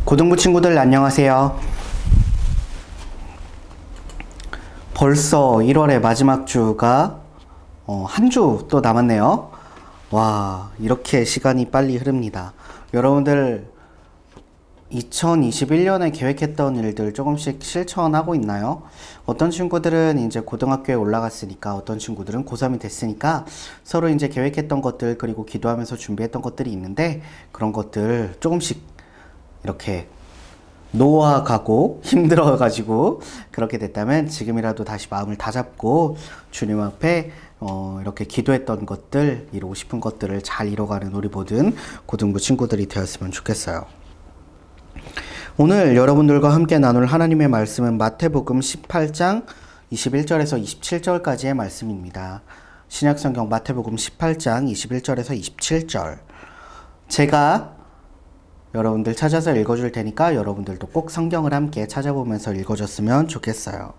고등부 친구들 안녕하세요. 벌써 1월의 마지막 주가 한 주 또 남았네요. 와, 이렇게 시간이 빨리 흐릅니다. 여러분들 2021년에 계획했던 일들 조금씩 실천하고 있나요? 어떤 친구들은 이제 고등학교에 올라갔으니까, 어떤 친구들은 고3이 됐으니까 서로 이제 계획했던 것들, 그리고 기도하면서 준비했던 것들이 있는데, 그런 것들 조금씩 이렇게 놓아가고 힘들어가지고 그렇게 됐다면 지금이라도 다시 마음을 다잡고 주님 앞에 이렇게 기도했던 것들, 이루고 싶은 것들을 잘 이뤄가는 우리 모든 고등부 친구들이 되었으면 좋겠어요. 오늘 여러분들과 함께 나눌 하나님의 말씀은 마태복음 18장 21절에서 27절까지의 말씀입니다. 신약성경 마태복음 18장 21절에서 27절. 제가 여러분들 찾아서 읽어줄 테니까 여러분들도 꼭 성경을 함께 찾아보면서 읽어줬으면 좋겠어요.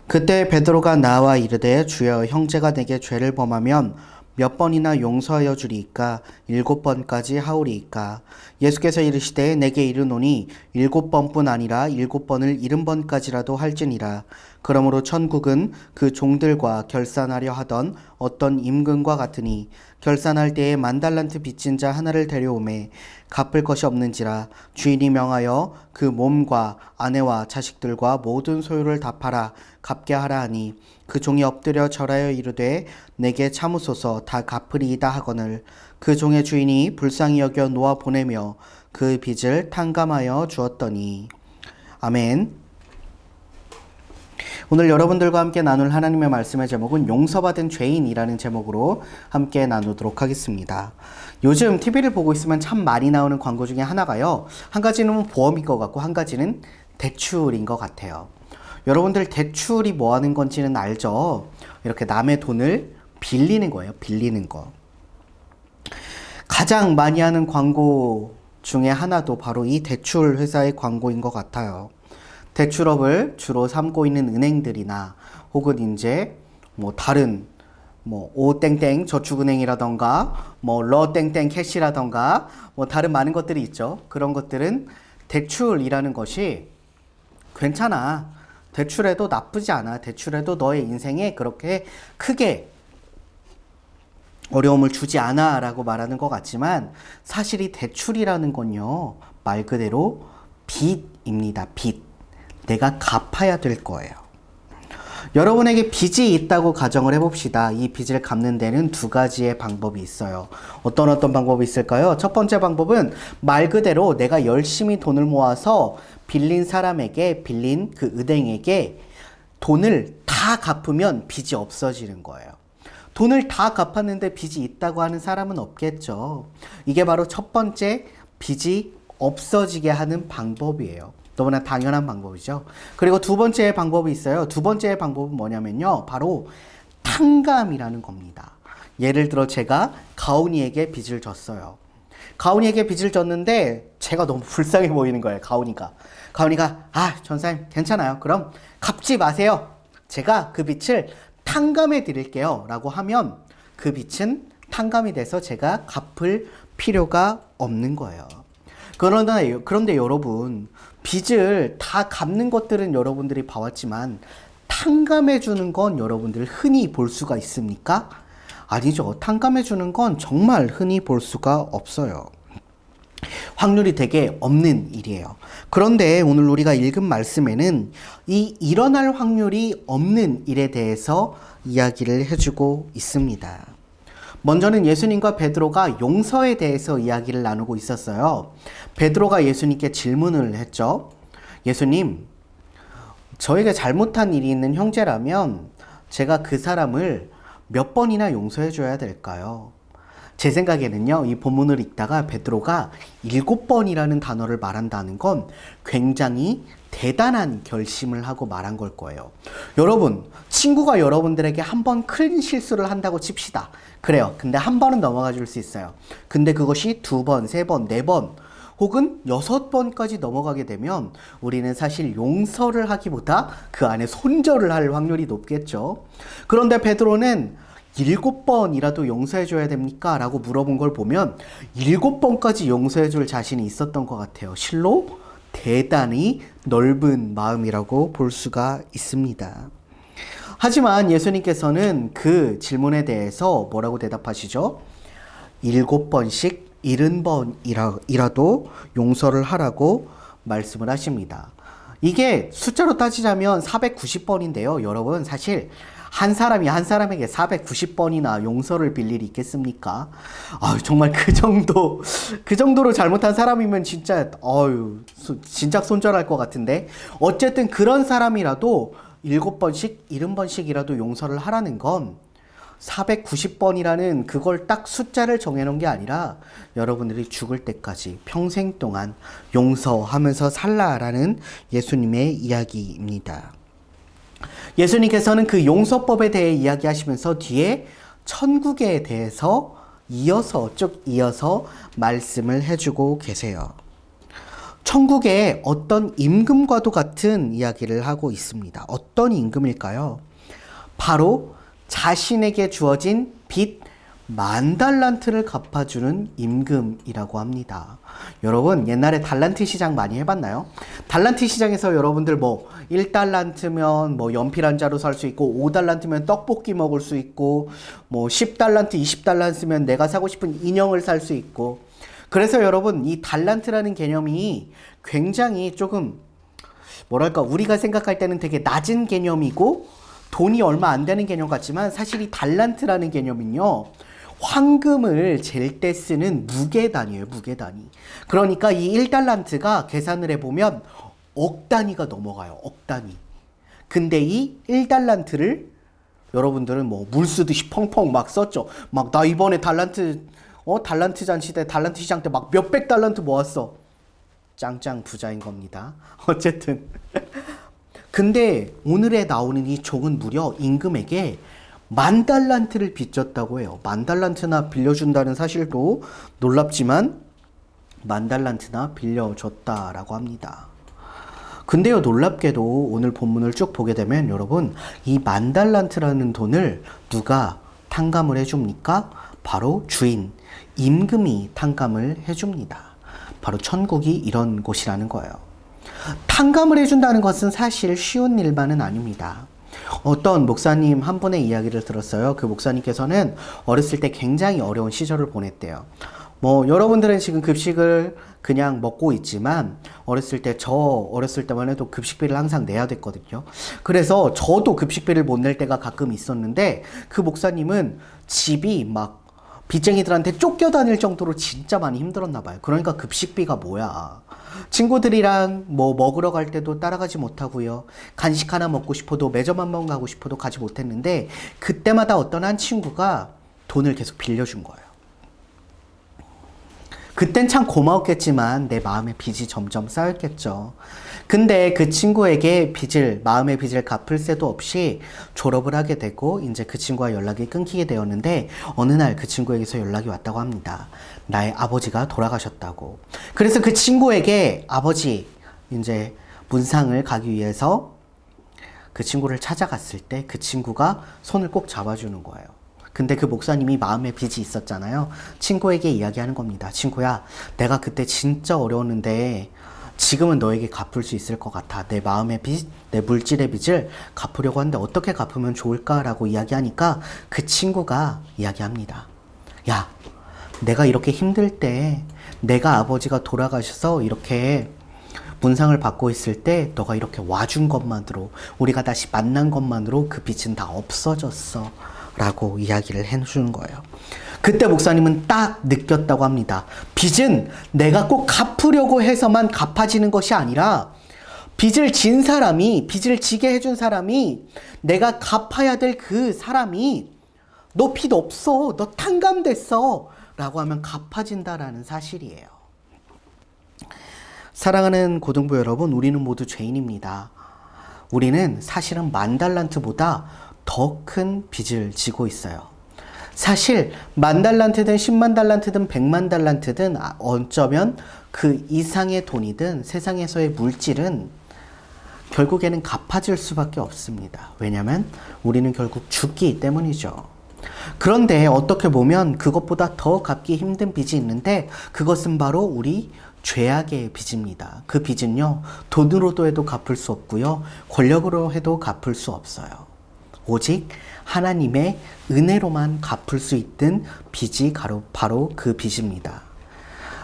그때 베드로가 나와 이르되 주여, 형제가 내게 죄를 범하면 몇 번이나 용서하여 주리이까? 7번까지 하오리이까? 예수께서 이르시되 내게 이르노니 7번뿐 아니라 7번을 70번까지라도 할지니라. 그러므로 천국은 그 종들과 결산하려 하던 어떤 임금과 같으니, 결산할 때에 10,000달란트 빚진 자 하나를 데려오매 갚을 것이 없는지라. 주인이 명하여 그 몸과 아내와 자식들과 모든 소유를 다 팔아 갚게 하라 하니, 그 종이 엎드려 절하여 이르되 내게 참으소서, 다 갚으리이다 하거늘 그 종의 주인이 불쌍히 여겨 놓아 보내며 그 빚을 탕감하여 주었더니. 아멘. 오늘 여러분들과 함께 나눌 하나님의 말씀의 제목은 용서받은 죄인이라는 제목으로 함께 나누도록 하겠습니다. 요즘 TV를 보고 있으면 참 많이 나오는 광고 중에 하나가요, 한 가지는 보험인 것 같고 한 가지는 대출인 것 같아요. 여러분들 대출이 뭐 하는 건지는 알죠? 이렇게 남의 돈을 빌리는 거예요. 빌리는 거. 가장 많이 하는 광고 중에 하나도 바로 이 대출 회사의 광고인 것 같아요. 대출업을 주로 삼고 있는 은행들이나 혹은 이제 뭐 다른 오땡땡 저축은행이라던가 러땡땡 캐시라던가 다른 많은 것들이 있죠. 그런 것들은 대출이라는 것이 괜찮아, 대출해도 나쁘지 않아, 대출해도 너의 인생에 그렇게 크게 어려움을 주지 않아 라고 말하는 것 같지만, 사실 이 대출이라는 건요, 말 그대로 빚입니다. 빚. 내가 갚아야 될 거예요. 여러분에게 빚이 있다고 가정을 해봅시다. 이 빚을 갚는 데는 두 가지의 방법이 있어요. 어떤 방법이 있을까요? 첫 번째 방법은 말 그대로 내가 열심히 돈을 모아서 빌린 사람에게, 빌린 그 은행에게 돈을 다 갚으면 빚이 없어지는 거예요. 돈을 다 갚았는데 빚이 있다고 하는 사람은 없겠죠. 이게 바로 첫 번째 빚이 없어지게 하는 방법이에요. 너무나 당연한 방법이죠. 그리고 두 번째 방법이 있어요. 두 번째 방법은 뭐냐면요, 바로 탕감이라는 겁니다. 예를 들어 제가 가온이에게 빚을 졌어요. 가온이에게 빚을 졌는데 제가 너무 불쌍해 보이는 거예요. 가온이가 전사님 괜찮아요, 그럼 갚지 마세요, 제가 그 빚을 탕감해 드릴게요 라고 하면 그 빚은 탕감이 돼서 제가 갚을 필요가 없는 거예요. 그런데 여러분, 빚을 다 갚는 것들은 여러분들이 봐왔지만 탕감해 주는 건 여러분들 흔히 볼 수가 있습니까? 아니죠. 탕감해 주는 건 정말 흔히 볼 수가 없어요. 확률이 되게 없는 일이에요. 그런데 오늘 우리가 읽은 말씀에는 이 일어날 확률이 없는 일에 대해서 이야기를 해주고 있습니다. 먼저는 예수님과 베드로가 용서에 대해서 이야기를 나누고 있었어요. 베드로가 예수님께 질문을 했죠. 예수님, 저에게 잘못한 일이 있는 형제라면 제가 그 사람을 몇 번이나 용서해 줘야 될까요? 제 생각에는요, 이 본문을 읽다가 베드로가 7번이라는 단어를 말한다는 건 굉장히 대단한 결심을 하고 말한 걸 거예요. 여러분, 친구가 여러분들에게 한 번 큰 실수를 한다고 칩시다. 그래요. 근데 한 번은 넘어가 줄 수 있어요. 근데 그것이 2번, 3번, 4번 혹은 6번까지 넘어가게 되면 우리는 사실 용서를 하기보다 그 안에 손절을 할 확률이 높겠죠. 그런데 베드로는 7번이라도 용서해 줘야 됩니까? 라고 물어본 걸 보면 7번까지 용서해 줄 자신이 있었던 것 같아요. 실로 대단히 넓은 마음이라고 볼 수가 있습니다. 하지만 예수님께서는 그 질문에 대해서 뭐라고 대답하시죠? 7번씩 70번이라도 용서를 하라고 말씀을 하십니다. 이게 숫자로 따지자면 490번인데요. 여러분, 사실 한 사람이 한 사람에게 490번이나 용서를 빌 일이 있겠습니까? 정말 그 정도로 잘못한 사람이면 진짜 진작 손절할 것 같은데, 어쨌든 그런 사람이라도 7번씩 70번씩이라도 용서를 하라는 건 490번이라는 그걸 딱 숫자를 정해놓은 게 아니라 여러분들이 죽을 때까지 평생 동안 용서하면서 살라라는 예수님의 이야기입니다. 예수님께서는 그 용서법에 대해 이야기하시면서 뒤에 천국에 대해서 쭉 이어서 말씀을 해주고 계세요. 천국에 어떤 임금과도 같은 이야기를 하고 있습니다. 어떤 임금일까요? 바로 자신에게 주어진 빚 10,000달란트를 갚아주는 임금이라고 합니다. 여러분, 옛날에 달란트 시장 많이 해봤나요? 달란트 시장에서 여러분들 1달란트면 연필 한 자루 살 수 있고, 5달란트면 떡볶이 먹을 수 있고, 10달란트, 20달란트면 내가 사고 싶은 인형을 살 수 있고. 그래서 여러분, 이 달란트라는 개념이 굉장히 조금 우리가 생각할 때는 되게 낮은 개념이고 돈이 얼마 안 되는 개념 같지만, 사실 이 달란트라는 개념은요, 황금을 잴 때 쓰는 무게단위예요. 무게단위. 그러니까 이 1달란트가 계산을 해보면 억 단위가 넘어가요. 억 단위. 근데 이 1달란트를 여러분들은 물 쓰듯이 펑펑 막 썼죠. 나 이번에 달란트 잔치 때, 달란트 시장 때 몇백 달란트 모았어. 짱짱 부자인 겁니다. 어쨌든. 근데 오늘에 나오는 이 종은 무려 임금에게 10,000달란트를 빚졌다고 해요. 10,000달란트나 빌려준다는 사실도 놀랍지만 10,000달란트나 빌려줬다라고 합니다. 근데요, 놀랍게도 오늘 본문을 쭉 보게 되면 여러분, 이 10,000달란트라는 돈을 누가 탕감을 해줍니까? 바로 주인, 임금이 탕감을 해줍니다. 바로 천국이 이런 곳이라는 거예요. 탕감을 해준다는 것은 사실 쉬운 일만은 아닙니다. 어떤 목사님 한 분의 이야기를 들었어요. 그 목사님께서는 어렸을 때 굉장히 어려운 시절을 보냈대요. 여러분들은 지금 급식을 그냥 먹고 있지만, 저 어렸을 때만 해도 급식비를 항상 내야 됐거든요. 그래서 저도 급식비를 못 낼 때가 가끔 있었는데, 그 목사님은 집이 빚쟁이들한테 쫓겨다닐 정도로 진짜 많이 힘들었나 봐요. 그러니까 급식비가 뭐야. 친구들이랑 먹으러 갈 때도 따라가지 못하고요. 간식 하나 먹고 싶어도, 매점 한 번 가고 싶어도 가지 못했는데, 그때마다 어떤 한 친구가 돈을 계속 빌려준 거예요. 그땐 참 고마웠겠지만 내 마음의 빚이 점점 쌓였겠죠. 근데 그 친구에게 마음의 빚을 갚을 새도 없이 졸업을 하게 되고, 이제 그 친구와 연락이 끊기게 되었는데, 어느 날 그 친구에게서 연락이 왔다고 합니다. 나의 아버지가 돌아가셨다고. 그래서 그 친구에게 아버지, 이제 문상을 가기 위해서 그 친구를 찾아갔을 때 그 친구가 손을 꼭 잡아주는 거예요. 근데 그 목사님이 마음의 빚이 있었잖아요. 친구에게 이야기하는 겁니다. 친구야, 내가 그때 진짜 어려웠는데 지금은 너에게 갚을 수 있을 것 같아. 내 마음의 빚, 내 물질의 빚을 갚으려고 하는데 어떻게 갚으면 좋을까라고 이야기하니까 그 친구가 이야기합니다. 야, 내가 이렇게 힘들 때, 내가 아버지가 돌아가셔서 이렇게 문상을 받고 있을 때 너가 이렇게 와준 것만으로, 우리가 다시 만난 것만으로 그 빚은 다 없어졌어 라고 이야기를 해주는 거예요. 그때 목사님은 딱 느꼈다고 합니다. 빚은 내가 꼭 갚으려고 해서만 갚아지는 것이 아니라, 빚을 지게 해준 사람이, 내가 갚아야 될 그 사람이 너 빚 없어, 너 탕감됐어 라고 하면 갚아진다라는 사실이에요. 사랑하는 고등부 여러분, 우리는 모두 죄인입니다. 우리는 사실은 10,000달란트보다 더 큰 빚을 지고 있어요. 사실 10,000달란트든 100,000달란트든 1,000,000달란트든 어쩌면 그 이상의 돈이든 세상에서의 물질은 결국에는 갚아질 수밖에 없습니다. 왜냐하면 우리는 결국 죽기 때문이죠. 그런데 어떻게 보면 그것보다 더 갚기 힘든 빚이 있는데 그것은 바로 우리 죄악의 빚입니다. 그 빚은요, 돈으로도 해도 갚을 수 없고요, 권력으로 해도 갚을 수 없어요. 오직 하나님의 은혜로만 갚을 수 있는 빚이 바로 그 빚입니다.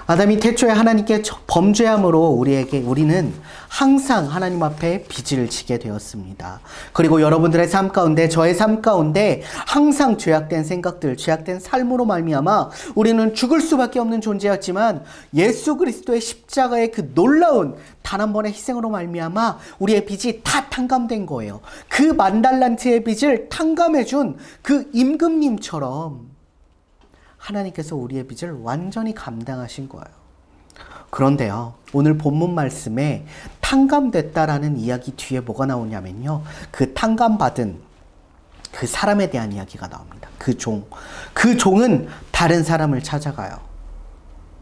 아담이 태초에 하나님께 범죄함으로 우리는 항상 하나님 앞에 빚을 지게 되었습니다. 그리고 여러분들의 삶 가운데, 저의 삶 가운데 항상 죄악된 생각들, 죄악된 삶으로 말미암아 우리는 죽을 수밖에 없는 존재였지만 예수 그리스도의 십자가의 그 놀라운 단 한 번의 희생으로 말미암아 우리의 빚이 다 탕감된 거예요. 그 10,000달란트의 빚을 탕감해준 그 임금님처럼 하나님께서 우리의 빚을 완전히 감당하신 거예요. 그런데요, 오늘 본문 말씀에 탕감됐다라는 이야기 뒤에 뭐가 나오냐면요, 그 탕감받은 그 사람에 대한 이야기가 나옵니다. 그 종은 다른 사람을 찾아가요.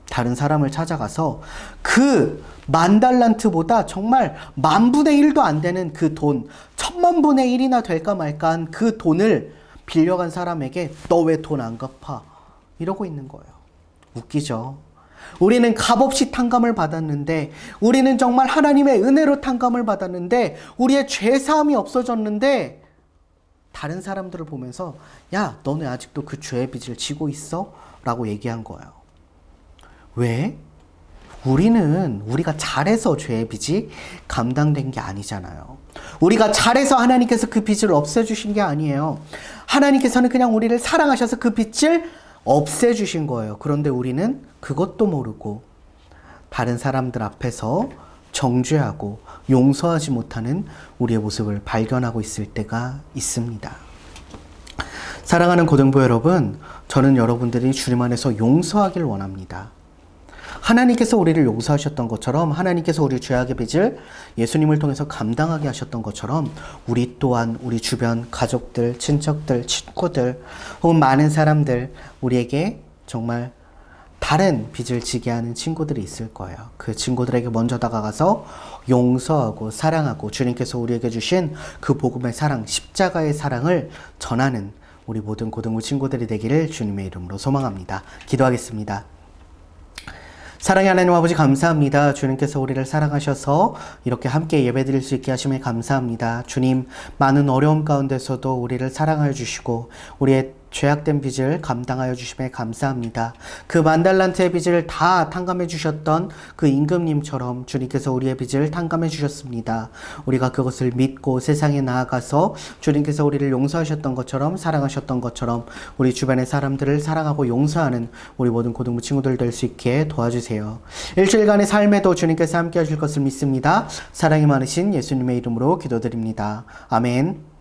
다른 사람을 찾아가서 그 10,000달란트보다 정말 10,000분의 1도 안 되는 그 돈, 10,000,000분의 1이나 될까 말까 한 그 돈을 빌려간 사람에게 너 왜 돈 안 갚아? 이러고 있는 거예요. 웃기죠? 우리는 값없이 탕감을 받았는데, 우리는 정말 하나님의 은혜로 탕감을 받았는데, 우리의 죄사함이 없어졌는데, 다른 사람들을 보면서 야, 너네 아직도 그 죄의 빚을 지고 있어? 라고 얘기한 거예요. 왜? 우리가 잘해서 죄의 빚이 감당된 게 아니잖아요. 우리가 잘해서 하나님께서 그 빚을 없애주신 게 아니에요. 하나님께서는 그냥 우리를 사랑하셔서 그 빚을 없애주신 거예요. 그런데 우리는 그것도 모르고 다른 사람들 앞에서 정죄하고 용서하지 못하는 우리의 모습을 발견하고 있을 때가 있습니다. 사랑하는 고등부 여러분, 저는 여러분들이 주님 안에서 용서하길 원합니다. 하나님께서 우리를 용서하셨던 것처럼, 하나님께서 우리 죄악의 빚을 예수님을 통해서 감당하게 하셨던 것처럼, 우리 또한 우리 주변 가족들, 친척들, 친구들 혹은 많은 사람들, 우리에게 정말 다른 빚을 지게 하는 친구들이 있을 거예요. 그 친구들에게 먼저 다가가서 용서하고 사랑하고 주님께서 우리에게 주신 그 복음의 사랑, 십자가의 사랑을 전하는 우리 모든 고등부 친구들이 되기를 주님의 이름으로 소망합니다. 기도하겠습니다. 사랑의 하나님 아버지, 감사합니다. 주님께서 우리를 사랑하셔서 이렇게 함께 예배드릴 수 있게 하심에 감사합니다. 주님, 많은 어려움 가운데서도 우리를 사랑하여 주시고 우리의 죄악된 빚을 감당하여 주심에 감사합니다. 그 10,000달란트의 빚을 다 탕감해 주셨던 그 임금님처럼 주님께서 우리의 빚을 탕감해 주셨습니다. 우리가 그것을 믿고 세상에 나아가서 주님께서 우리를 용서하셨던 것처럼, 사랑하셨던 것처럼 우리 주변의 사람들을 사랑하고 용서하는 우리 모든 고등부 친구들 될 수 있게 도와주세요. 일주일간의 삶에도 주님께서 함께 하실 것을 믿습니다. 사랑이 많으신 예수님의 이름으로 기도드립니다. 아멘.